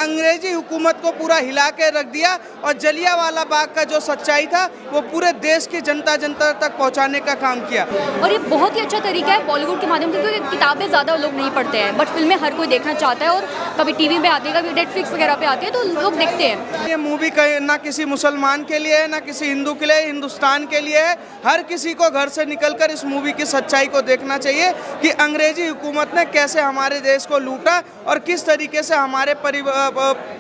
अंग्रेजी हुकूमत को पूरा हिला के रख दिया और जलियांवाला बाग का जो सच्चाई था वो पूरे देश की जनता तक पहुंचाने का काम किया। और ये बहुत ही अच्छा तरीका है बॉलीवुड के माध्यम से, क्योंकि किताबें ज़्यादा लोग नहीं पढ़ते हैं बट फिल्में हर कोई देखना चाहता है और कभी टीवी पे आती है, कभी नेटफ्लिक्स वगैरह पे आती है तो लोग देखते हैं। ये मूवी ना किसी मुसलमान के लिए है, ना किसी हिंदू के लिए, हिंदुस्तान के लिए है। हर किसी को घर से निकलकर इस मूवी की सच्चाई को देखना चाहिए कि अंग्रेजी हुकूमत ने कैसे हमारे देश को लूटा और किस तरीके से हमारे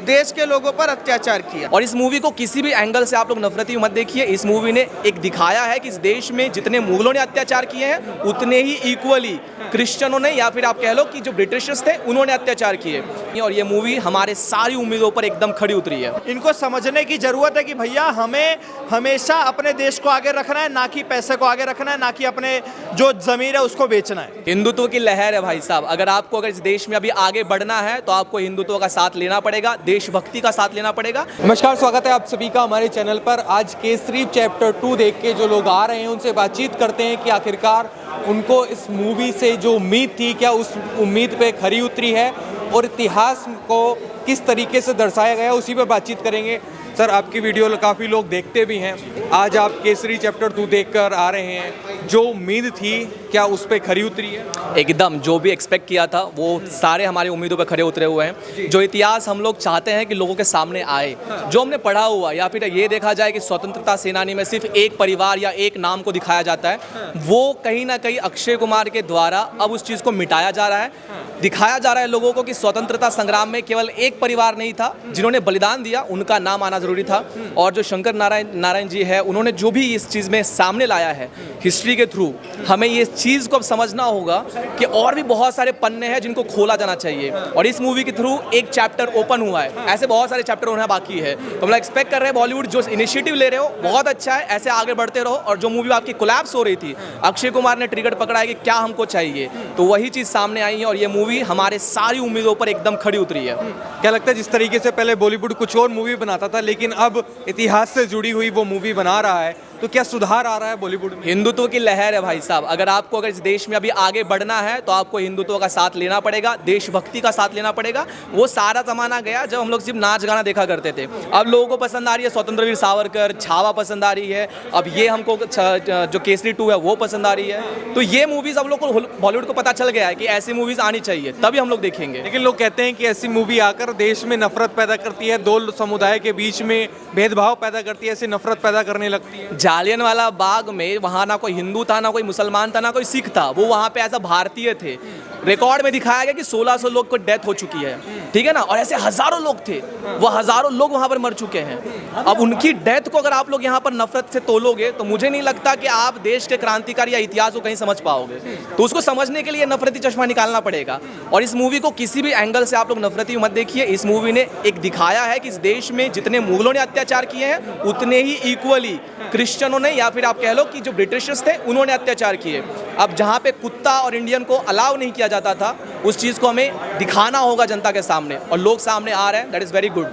देश के लोगों पर अत्याचार किया। और इस मूवी को किसी भी एंगल से आप लोग नफरती मत देखिए। इस मूवी ने एक दिखाया है कि इस देश में जितने मुगलों ने अत्याचार किए हैं उतने ही इक्वली क्रिश्चियनों ने या फिर आप कह लो कि जो ब्रिटिशर्स थे उन्होंने अत्याचार किए। और ये मूवी हमारे सारी उम्मीदों पर एकदम खड़ी उतरी है। इनको समझने की जरूरत है कि भैया हमें हमेशा अपने देश को आगे रखना है, ना कि पैसे को आगे रखना है, ना कि अपने जो जमीन है उसको बेचना है। हिंदुत्व की लहर है भाई साहब। अगर इस देश में अभी आगे बढ़ना है तो आपको हिंदुत्व का साथ लेना पड़ेगा, देशभक्ति का साथ लेना पड़ेगा। नमस्कार, स्वागत है आप सभी का हमारे चैनल पर। आज केसरी चैप्टर 2 देख के जो लोग आ रहे हैं उनसे बातचीत करते हैं कि आखिरकार उनको इस मूवी से जो उम्मीद थी क्या उस उम्मीद पे खरी उतरी है और इतिहास को किस तरीके से दर्शाया गया उसी पे बातचीत करेंगे। सर, आपकी वीडियो काफ़ी लोग देखते भी हैं, आज आप केसरी चैप्टर 2 देखकर आ रहे हैं, जो उम्मीद थी क्या उस पे खरी उतरी है? एकदम जो भी एक्सपेक्ट किया था वो सारे हमारी उम्मीदों पर खरे उतरे हुए हैं। जो इतिहास हम लोग चाहते हैं कि लोगों के सामने आए, जो हमने पढ़ा हुआ या फिर ये देखा जाए कि स्वतंत्रता सेनानी में सिर्फ एक परिवार या एक नाम को दिखाया जाता है, वो कहीं ना कहीं अक्षय कुमार के द्वारा अब उस चीज़ को मिटाया जा रहा है। दिखाया जा रहा है लोगों को कि स्वतंत्रता संग्राम में केवल एक परिवार नहीं था जिन्होंने बलिदान दिया, उनका नाम आना जरूरी था। और जो शंकर नारायण जी है, उन्होंने जो भी इस चीज़ में सामने लाया है हिस्ट्री के थ्रू, हमें ये चीज़ को अब समझना होगा कि और भी बहुत सारे पन्ने हैं जिनको खोला जाना चाहिए। और इस मूवी के थ्रू एक चैप्टर ओपन हुआ है, ऐसे बहुत सारे चैप्टर होना बाकी है। तो हम लोग एक्सपेक्ट कर रहे हैं बॉलीवुड जो इनिशिएटिव ले रहे हो बहुत अच्छा है, ऐसे आगे बढ़ते रहो। और जो मूवी आपकी कोलैप्स हो रही थी, अक्षय कुमार ने ट्रिगर पकड़ा है कि क्या हमको चाहिए, तो वही चीज़ सामने आई है और ये मूवी हमारे सारी उम्मीदों पर एकदम खड़ी उतरी है। क्या लगता है जिस तरीके से पहले बॉलीवुड कुछ और मूवी बनाता था लेकिन अब इतिहास से जुड़ी हुई वो मूवी बना रहा है, तो क्या सुधार आ रहा है बॉलीवुड में? हिंदुत्व की लहर है भाई साहब। अगर इस देश में अभी आगे बढ़ना है तो आपको हिंदुत्व का साथ लेना पड़ेगा, देशभक्ति का साथ लेना पड़ेगा। वो सारा जमाना गया जब हम लोग सिर्फ नाच गाना देखा करते थे। अब लोगों को पसंद आ रही है स्वतंत्रवीर सावरकर, छावा पसंद आ रही है, अब ये हमको जो केसरी 2 है वो पसंद आ रही है। तो ये मूवीज अब लोग को बॉलीवुड को पता चल गया है कि ऐसी मूवीज आनी चाहिए, तभी हम लोग देखेंगे। लेकिन लोग कहते हैं कि ऐसी मूवी आकर देश में नफरत पैदा करती है, दो समुदाय के बीच में भेदभाव पैदा करती है, ऐसी नफरत पैदा करने लगती है। जालियनवाला बाग में वहाँ ना कोई हिंदू था, ना कोई मुसलमान था, ना कोई सिख था, वो वहाँ पे ऐसा भारतीय थे। रिकॉर्ड में दिखाया गया कि 1600 लोग को डेथ हो चुकी है, ठीक है ना, और ऐसे हजारों लोग थे, वो हजारों लोग वहाँ पर मर चुके हैं। अब उनकी डेथ को अगर आप लोग यहाँ पर नफरत से तोलोगे तो मुझे नहीं लगता कि आप देश के क्रांतिकारी या इतिहास को कहीं समझ पाओगे। तो उसको समझने के लिए नफरती चश्मा निकालना पड़ेगा। और इस मूवी को किसी भी एंगल से आप लोग नफरती मत देखिए। इस मूवी ने एक दिखाया है कि इस देश में जितने मुगलों ने अत्याचार किए हैं उतने ही इक्वली क्रिश्चियनों ने या फिर आप कह लो कि जो ब्रिटिशर्स थे उन्होंने अत्याचार किए। अब जहाँ पे कुत्ता और इंडियन को अलाउ नहीं किया जाता था, उस चीज़ को हमें दिखाना होगा जनता के सामने, और लोग सामने आ रहे हैं। That is very good.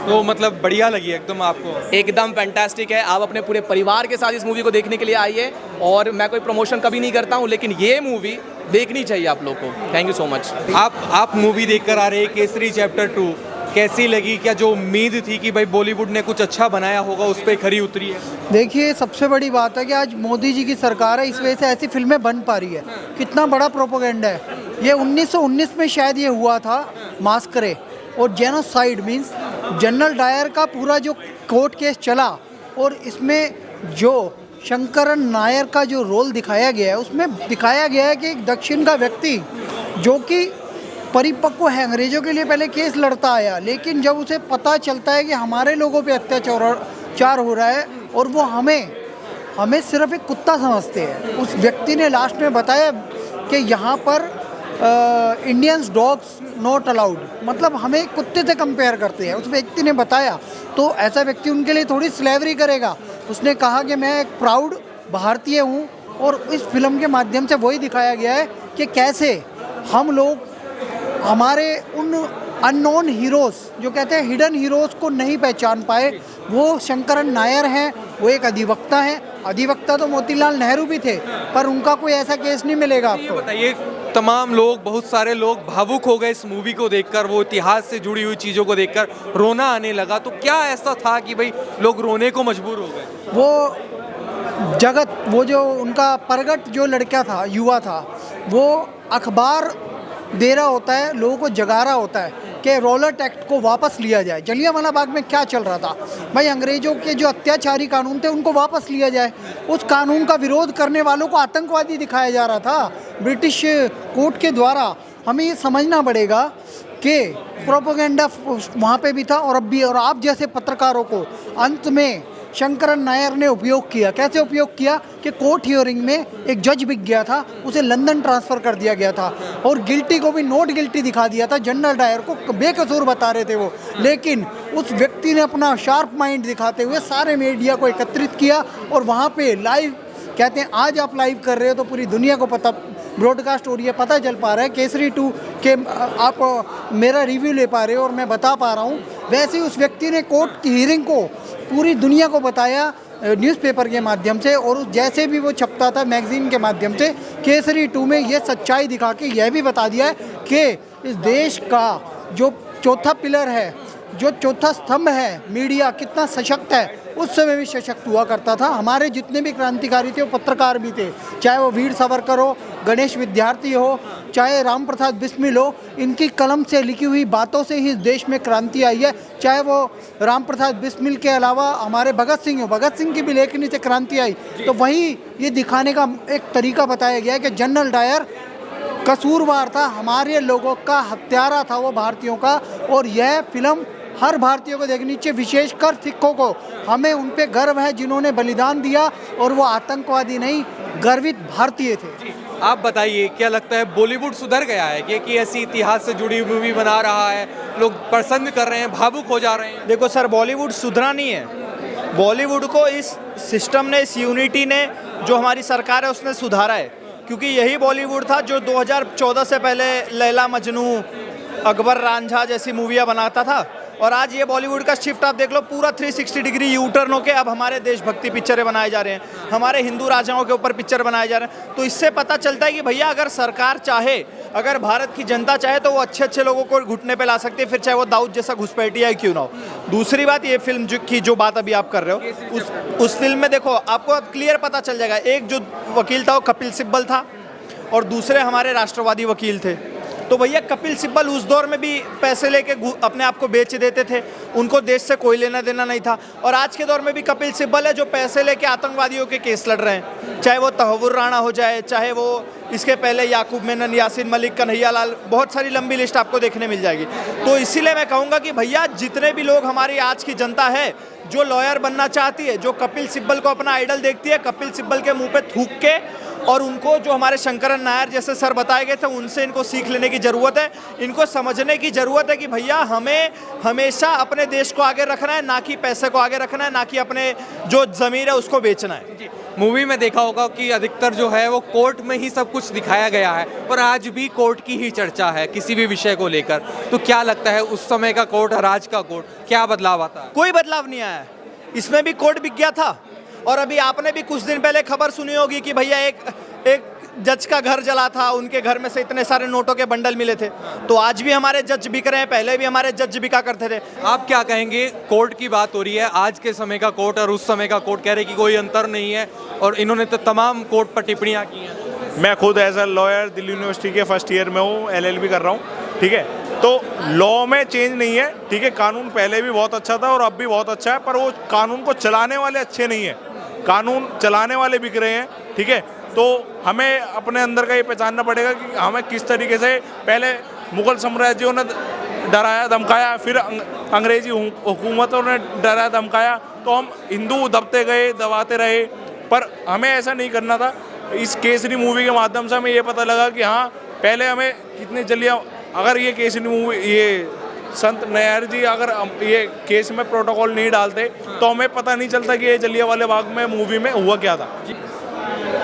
तो मतलब बढ़िया लगी एकदम आपको? एकदम फैंटास्टिक है। आप अपने पूरे परिवार के साथ इस मूवी को देखने के लिए आइए। और मैं कोई प्रमोशन कभी नहीं करता हूँ, लेकिन ये मूवी देखनी चाहिए आप लोग को। Thank you so much. आप मूवी देखकर आ रहे हैं केसरी चैप्टर 2, कैसी लगी? क्या जो उम्मीद थी कि भाई बॉलीवुड ने कुछ अच्छा बनाया होगा उस पर खरी उतरी है? देखिए, सबसे बड़ी बात है कि आज मोदी जी की सरकार है, इस वजह से ऐसी फिल्में बन पा रही है। कितना बड़ा प्रोपोगेंडा है ये। 1919 में शायद ये हुआ था मास्करे, और जेनोसाइड मींस जनरल डायर का पूरा जो कोर्ट केस चला, और इसमें जो शंकरन नायर का जो रोल दिखाया गया है उसमें दिखाया गया है कि एक दक्षिण का व्यक्ति जो कि परिपक्व है, अंग्रेज़ों के लिए पहले केस लड़ता आया, लेकिन जब उसे पता चलता है कि हमारे लोगों पे अत्याचार हो रहा है और वो हमें सिर्फ एक कुत्ता समझते हैं। उस व्यक्ति ने लास्ट में बताया कि यहाँ पर इंडियंस डॉग्स नॉट अलाउड, मतलब हमें कुत्ते से कंपेयर करते हैं, उस व्यक्ति ने बताया। तो ऐसा व्यक्ति उनके लिए थोड़ी स्लेवरी करेगा। उसने कहा कि मैं एक प्राउड भारतीय हूँ, और इस फिल्म के माध्यम से वही दिखाया गया है कि कैसे हम लोग हमारे उन अननोन हीरोज़, जो कहते हैं हिडन हीरोज़ को नहीं पहचान पाए। वो शंकरन नायर हैं, वो एक अधिवक्ता हैं। अधिवक्ता तो मोतीलाल नेहरू भी थे, पर उनका कोई ऐसा केस नहीं मिलेगा आपको। बताइए तमाम लोग, बहुत सारे लोग भावुक हो गए इस मूवी को देखकर, वो इतिहास से जुड़ी हुई चीज़ों को देखकर रोना आने लगा। तो क्या ऐसा था कि भाई लोग रोने को मजबूर हो गए? वो जगत, वो जो उनका प्रगट जो लड़का था, युवा था, वो अखबार दे रहा होता है, लोगों को जगा रहा होता है कि रॉलेट एक्ट को वापस लिया जाए। जलियांवाला बाग में क्या चल रहा था भाई, अंग्रेजों के जो अत्याचारी कानून थे उनको वापस लिया जाए। उस कानून का विरोध करने वालों को आतंकवादी दिखाया जा रहा था ब्रिटिश कोर्ट के द्वारा। हमें ये समझना पड़ेगा कि प्रोपेगेंडा वहाँ पे भी था और अब भी, और आप जैसे पत्रकारों को अंत में शंकरन नायर ने उपयोग किया। कैसे उपयोग किया कि कोर्ट हियरिंग में एक जज बिक गया था, उसे लंदन ट्रांसफ़र कर दिया गया था और गिल्टी को भी नॉट गिल्टी दिखा दिया था। जनरल डायर को बेकसूर बता रहे थे वो, लेकिन उस व्यक्ति ने अपना शार्प माइंड दिखाते हुए सारे मीडिया को एकत्रित किया और वहाँ पे लाइव, कहते हैं आज आप लाइव कर रहे हो तो पूरी दुनिया को पता, ब्रॉडकास्ट हो रही है, पता चल पा रहा है। केसरी 2 के आप मेरा रिव्यू ले पा रहे हो और मैं बता पा रहा हूँ। वैसे ही उस व्यक्ति ने कोर्ट की हियरिंग को पूरी दुनिया को बताया न्यूज़पेपर के माध्यम से, और जैसे भी वो छपता था मैगज़ीन के माध्यम से। केसरी 2 में ये सच्चाई दिखा के यह भी बता दिया है कि इस देश का जो चौथा पिलर है, जो चौथा स्तंभ है, मीडिया कितना सशक्त है। उस समय भी सशक्त हुआ करता था। हमारे जितने भी क्रांतिकारी थे वो पत्रकार भी थे, चाहे वो वीर सावरकर हो, गणेश विद्यार्थी हो, चाहे राम प्रसाद बिस्मिल हो। इनकी कलम से लिखी हुई बातों से ही इस देश में क्रांति आई है। चाहे वो राम प्रसाद बिस्मिल के अलावा हमारे भगत सिंह हो, भगत सिंह की भी लेखनी से क्रांति आई। तो वही ये दिखाने का एक तरीका बताया गया है कि जनरल डायर कसूरवार था, हमारे लोगों का हत्यारा था वो, भारतीयों का। और यह फिल्म हर भारतीय को देखनी चाहिए, विशेषकर सिखों को। हमें उन पे गर्व है जिन्होंने बलिदान दिया, और वो आतंकवादी नहीं, गर्वित भारतीय थे। आप बताइए, क्या लगता है बॉलीवुड सुधर गया है कि ऐसी इतिहास से जुड़ी मूवी बना रहा है, लोग पसंद कर रहे हैं, भावुक हो जा रहे हैं? देखो सर, बॉलीवुड सुधरा नहीं है। बॉलीवुड को इस सिस्टम ने, इस यूनिटी ने, जो हमारी सरकार है उसने सुधारा है। क्योंकि यही बॉलीवुड था जो 2014 से पहले लैला मजनू, अकबर रांझा जैसी मूवियाँ बनाता था। और आज ये बॉलीवुड का शिफ्ट आप देख लो, पूरा 360 डिग्री यू टर्न होके अब हमारे देशभक्ति पिक्चरें बनाए जा रहे हैं, हमारे हिंदू राजाओं के ऊपर पिक्चर बनाए जा रहे हैं। तो इससे पता चलता है कि भैया अगर सरकार चाहे, अगर भारत की जनता चाहे तो वो अच्छे अच्छे लोगों को घुटने पे ला सकती है, फिर चाहे वो दाऊद जैसा घुसपैठिया क्यों ना हो। दूसरी बात, ये फिल्म की जो बात अभी आप कर रहे हो, उस फिल्म में देखो आपको अब क्लियर पता चल जाएगा। एक जो वकील था वो कपिल सिब्बल था और दूसरे हमारे राष्ट्रवादी वकील थे। तो भैया कपिल सिब्बल उस दौर में भी पैसे लेके अपने आप को बेच देते थे, उनको देश से कोई लेना देना नहीं था। और आज के दौर में भी कपिल सिब्बल है जो पैसे लेके आतंकवादियों के केस लड़ रहे हैं, चाहे वो तहव्वुर राणा हो जाए, चाहे वो इसके पहले याकूब मेनन, यासीन मलिक, कन्हैया लाल, बहुत सारी लंबी लिस्ट आपको देखने मिल जाएगी। तो इसीलिए मैं कहूँगा कि भैया जितने भी लोग, हमारी आज की जनता है जो लॉयर बनना चाहती है, जो कपिल सिब्बल को अपना आइडल देखती है, कपिल सिब्बल के मुँह पे थूक के, और उनको जो हमारे शंकरन नायर जैसे सर बताए गए थे उनसे इनको सीख लेने की ज़रूरत है। इनको समझने की ज़रूरत है कि भैया हमें हमेशा अपने देश को आगे रखना है, ना कि पैसे को आगे रखना है, ना कि अपने जो ज़मीर है उसको बेचना है। मूवी में देखा होगा कि अधिकतर जो है वो कोर्ट में ही सब कुछ दिखाया गया है, और आज भी कोर्ट की ही चर्चा है किसी भी विषय को लेकर। तो क्या लगता है उस समय का कोर्ट और आज का कोर्ट, क्या बदलाव आता है? कोई बदलाव नहीं आया। इसमें भी कोर्ट बिक गया था। और अभी आपने भी कुछ दिन पहले खबर सुनी होगी कि भैया एक जज का घर जला था, उनके घर में से इतने सारे नोटों के बंडल मिले थे। तो आज भी हमारे जज बिक रहे हैं, पहले भी हमारे जज बिका करते थे। आप क्या कहेंगे, कोर्ट की बात हो रही है, आज के समय का कोर्ट और उस समय का कोर्ट कह रहे कि कोई अंतर नहीं है, और इन्होंने तो तमाम कोर्ट पर टिप्पणियां की हैं। मैं खुद as a lawyer Delhi university के फर्स्ट ईयर में हूँ, LLB कर रहा हूँ, ठीक है। तो लॉ में चेंज नहीं है, ठीक है। कानून पहले भी बहुत अच्छा था और अब भी बहुत अच्छा है, पर वो कानून को चलाने वाले अच्छे नहीं हैं, कानून चलाने वाले बिक रहे हैं, ठीक है। तो हमें अपने अंदर का ये पहचानना पड़ेगा कि हमें किस तरीके से, पहले मुग़ल साम्राज्यों ने डराया धमकाया, फिर अंग्रेजी हुकूमतों ने डराया धमकाया, तो हम हिंदू दबते गए, दबाते रहे। पर हमें ऐसा नहीं करना था। इस केसरी मूवी के माध्यम से हमें ये पता लगा कि हाँ, पहले हमें कितने जलियाँ, अगर ये केसरी मूवी, ये संत नायर जी अगर ये केस में प्रोटोकॉल नहीं डालते तो हमें पता नहीं चलता कि ये जलियांवाला बाग में मूवी में हुआ क्या था।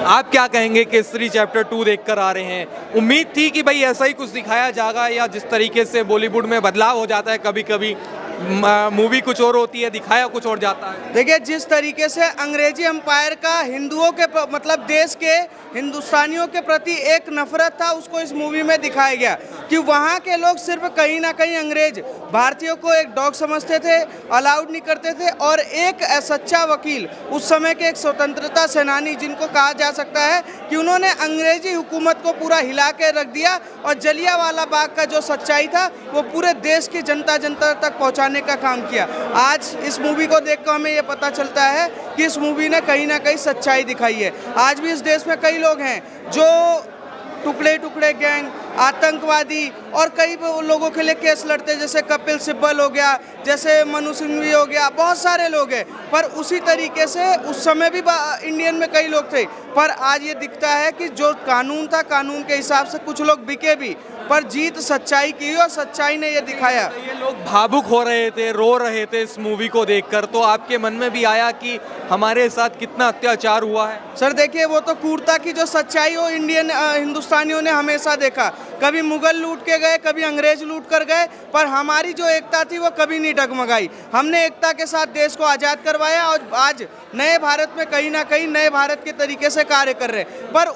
आप क्या कहेंगे, केसरी चैप्टर 2 देखकर आ रहे हैं, उम्मीद थी कि भाई ऐसा ही कुछ दिखाया जाएगा, या जिस तरीके से बॉलीवुड में बदलाव हो जाता है कभी कभी, मूवी कुछ और होती है, दिखाया कुछ और जाता है। देखिए, जिस तरीके से अंग्रेजी एम्पायर का हिंदुओं के मतलब देश के हिंदुस्तानियों के प्रति एक नफरत था, उसको इस मूवी में दिखाया गया कि वहाँ के लोग सिर्फ कहीं ना कहीं अंग्रेज भारतीयों को एक डॉग समझते थे, अलाउड नहीं करते थे। और एक सच्चा वकील, उस समय के एक स्वतंत्रता सेनानी जिनको कहा जा सकता है कि उन्होंने अंग्रेजी हुकूमत को पूरा हिला के रख दिया और जलियांवाला बाग का जो सच्चाई था वो पूरे देश की जनता तक पहुंचाने का काम किया। आज इस मूवी को देखकर हमें ये पता चलता है कि इस मूवी ने कहीं ना कहीं सच्चाई दिखाई है। आज भी इस देश में कई लोग हैं जो टुकड़े टुकड़े गैंग, आतंकवादी और कई लोगों के लिए केस लड़ते, जैसे कपिल सिब्बल हो गया, जैसे मनु सिंघवी हो गया, बहुत सारे लोग हैं। पर उसी तरीके से उस समय भी इंडियन में कई लोग थे, पर आज ये दिखता है कि जो कानून था, कानून के हिसाब से कुछ लोग बिके भी, पर जीत सच्चाई की और सच्चाई ने ये दिखाया। ये लोग भावुक हो रहे थे, रो रहे थे इस मूवी को देखकर, तो आपके मन में भी आया कि हमारे साथ कितना अत्याचार हुआ है? सर देखिए, वो तो क्रूरता की जो सच्चाई हो हिंदुस्तानियों ने हमेशा देखा। कभी मुगल लूट के गए, कभी अंग्रेज लूट कर गए, पर हमारी जो एकता थी वो कभी नहीं डगमगाई। हमने एकता के साथ देश को आज़ाद करवाया और आज नए भारत में कहीं ना कहीं नए भारत के तरीके से कार्य कर रहे हैं। पर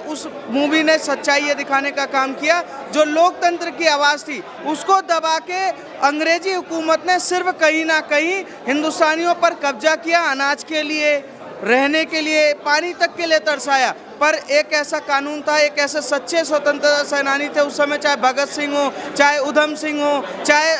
उस मूवी ने सच्चाई ये दिखाने का काम किया, जो लोकतंत्र की आवाज़ थी उसको दबा के अंग्रेजी हुकूमत ने सिर्फ कहीं ना कहीं हिंदुस्तानियों पर कब्जा किया। अनाज के लिए, रहने के लिए, पानी तक के लिए तरसाया। पर एक ऐसा कानून था, एक ऐसे सच्चे स्वतंत्रता सेनानी थे उस समय, चाहे भगत सिंह हो, चाहे उधम सिंह हो, चाहे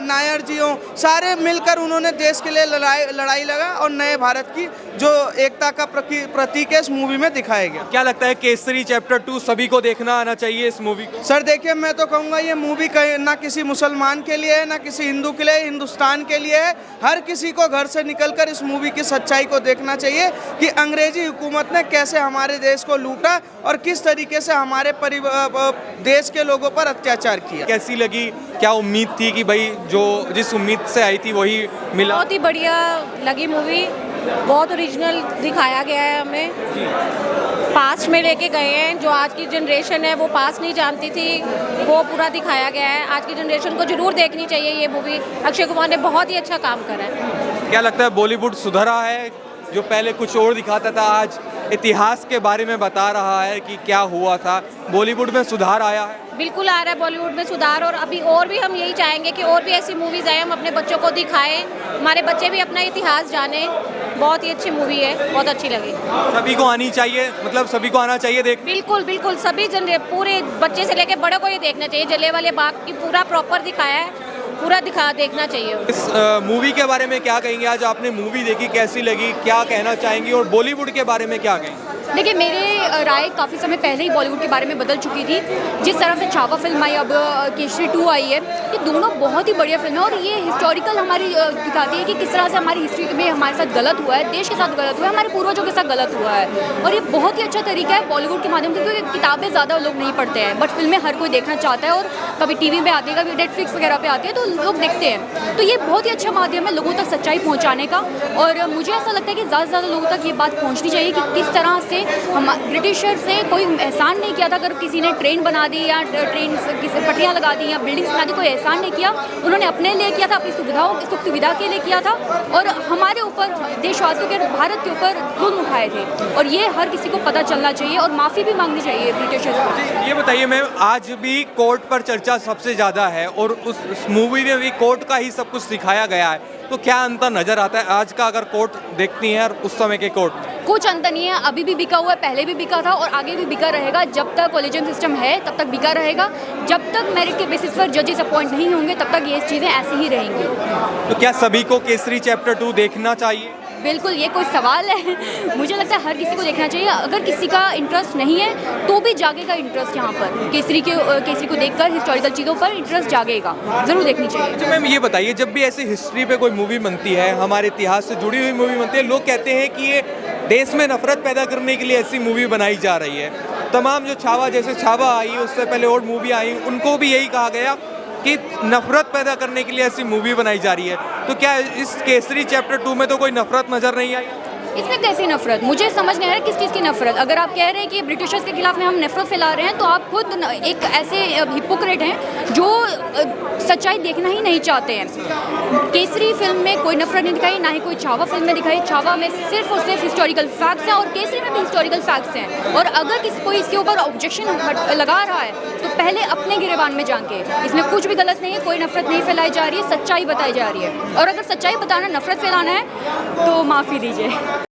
नायर जी हो, सारे मिलकर उन्होंने देश के लिए लड़ाई लगा और नए भारत की जो एकता का प्रतीक है इस मूवी में दिखाया गया। क्या लगता है केसरी चैप्टर 2 सभी को देखना आना चाहिए इस मूवी को? सर देखिए, मैं तो कहूँगा ये मूवी ना किसी मुसलमान के लिए है, ना किसी हिंदू के लिए, हिंदुस्तान के लिए है। हर किसी को घर से निकलकर इस मूवी की सच्चाई को देखना चाहिए कि अंग्रेजी हुकूमत ने कैसे हमारे देश को लूटा और किस तरीके से हमारे देश के लोगों पर अत्याचार किया। कैसी लगी? क्या उम्मीद थी कि भाई जो जिस उम्मीद से आई थी वही मिला? बहुत ही बढ़िया लगी मूवी, बहुत ओरिजिनल दिखाया गया है। हमें पास्ट में लेके गए हैं, जो आज की जनरेशन है वो पास्ट नहीं जानती थी, वो पूरा दिखाया गया है। आज की जनरेशन को जरूर देखनी चाहिए ये मूवी। अक्षय कुमार ने बहुत ही अच्छा काम करा है। क्या लगता है बॉलीवुड सुधरा है? जो पहले कुछ और दिखाता था आज इतिहास के बारे में बता रहा है कि क्या हुआ था। बॉलीवुड में सुधार आया है? बिल्कुल आ रहा है बॉलीवुड में सुधार, और अभी और भी हम यही चाहेंगे कि और भी ऐसी मूवीज़ आए, हम अपने बच्चों को दिखाएं, हमारे बच्चे भी अपना इतिहास जानें। बहुत ही अच्छी मूवी है, बहुत अच्छी लगी। सभी को आनी चाहिए, मतलब सभी को आना चाहिए देख? बिल्कुल बिल्कुल, सभी पूरे बच्चे से लेके बड़े को ये देखना चाहिए। जलियांवाला बाग की पूरा प्रॉपर दिखाया है, पूरा देखना चाहिए। इस मूवी के बारे में क्या कहेंगे? आज आपने मूवी देखी, कैसी लगी, क्या कहना चाहेंगी? और बॉलीवुड के बारे में क्या कहेंगे? देखिए, मेरे राय काफ़ी समय पहले ही बॉलीवुड के बारे में बदल चुकी थी। जिस तरह से छावा फिल्म आई, अब केसरी 2 आई है, ये दोनों बहुत ही बढ़िया फिल्म है और ये हिस्टोरिकल हमारी दिखाती है कि किस तरह से हमारी हिस्ट्री में हमारे साथ गलत हुआ है, देश के साथ गलत हुआ है, हमारे पूर्वजों के साथ गलत हुआ है। और ये बहुत ही अच्छा तरीका है बॉलीवुड के माध्यम से, क्योंकि किताबें ज़्यादा लोग नहीं पढ़ते हैं, बट फिल्में हर कोई देखना चाहता है और कभी टीवी पे आती है, कभी नेटफ्लिक्स वगैरह पे आती है, तो लोग देखते हैं। तो ये बहुत ही अच्छा माध्यम है लोगों तक सच्चाई पहुँचाने का। और मुझे ऐसा लगता है कि ज़्यादा से ज़्यादा लोगों तक ये बात पहुँचनी चाहिए कि किस तरह से हम ब्रिटिशर से कोई एहसान नहीं किया था। अगर किसी ने ट्रेन बना दी या ट्रेन किसी पटरियाँ लगा दी या बिल्डिंग्स बना दी, कोई एहसान नहीं किया। उन्होंने अपने लिए किया था, अपनी सुख सुविधा के लिए किया था और हमारे ऊपर, देशवासियों के, भारत के ऊपर जुल्म उठाए थे। और ये हर किसी को पता चलना चाहिए और माफ़ी भी मांगनी चाहिए ब्रिटिशर्स को। ये बताइए मैम, आज भी कोर्ट पर चर्चा सबसे ज़्यादा है और उस मूवी में भी कोर्ट का ही सब कुछ दिखाया गया है, तो क्या अंतर नज़र आता है आज का अगर कोर्ट देखती हैं और उस समय के कोर्ट? कुछ अंतर नहीं है, अभी भी बिका हुआ है, पहले भी बिका था और आगे भी बिका रहेगा। जब तक कॉलेजियम सिस्टम है तब तक बिका रहेगा। जब तक मेरिट के बेसिस पर जजेस अपॉइंट नहीं होंगे तब तक ये चीज़ें ऐसी ही रहेंगी। तो क्या सभी को केसरी चैप्टर 2 देखना चाहिए? बिल्कुल, ये कोई सवाल है? मुझे लगता है हर किसी को देखना चाहिए। अगर किसी का इंटरेस्ट नहीं है तो भी जागेगा इंटरेस्ट यहाँ पर। केसरी को देखकर हिस्टोरिकल चीज़ों पर इंटरेस्ट जागेगा, ज़रूर देखनी चाहिए। अच्छा मैम, ये बताइए, जब भी ऐसी हिस्ट्री पे कोई मूवी बनती है, हमारे इतिहास से जुड़ी हुई मूवी बनती है, लोग कहते हैं कि ये देश में नफरत पैदा करने के लिए ऐसी मूवी बनाई जा रही है। तमाम जो छावा, जैसे छावा आई, उससे पहले और मूवी आई, उनको भी यही कहा गया कि नफरत पैदा करने के लिए ऐसी मूवी बनाई जा रही है। तो क्या इस केसरी चैप्टर 2 में तो कोई नफरत नज़र नहीं आई? इसमें कैसी नफरत? मुझे समझ नहीं आ रहा किस चीज़ की नफरत। अगर आप कह रहे हैं कि ब्रिटिशर्स के खिलाफ में हम नफरत फैला रहे हैं तो आप खुद एक ऐसे हिपोक्रेट हैं जो सच्चाई देखना ही नहीं चाहते हैं। केसरी फिल्म में कोई नफरत नहीं दिखाई, ना ही कोई छावा फिल्म में दिखाई। छावा में सिर्फ और सिर्फ हिस्टोरिकल फैक्ट्स हैं और केसरी में भी हिस्टोरिकल फैक्ट्स हैं। और अगर कोई इसके ऊपर ऑब्जेक्शन लगा रहा है तो पहले अपने गिरेबान में जाके, इसमें कुछ भी गलत नहीं है, कोई नफरत नहीं फैलाई जा रही है, सच्चाई बताई जा रही है। और अगर सच्चाई बताना नफरत फैलाना है तो माफ़ी दीजिए।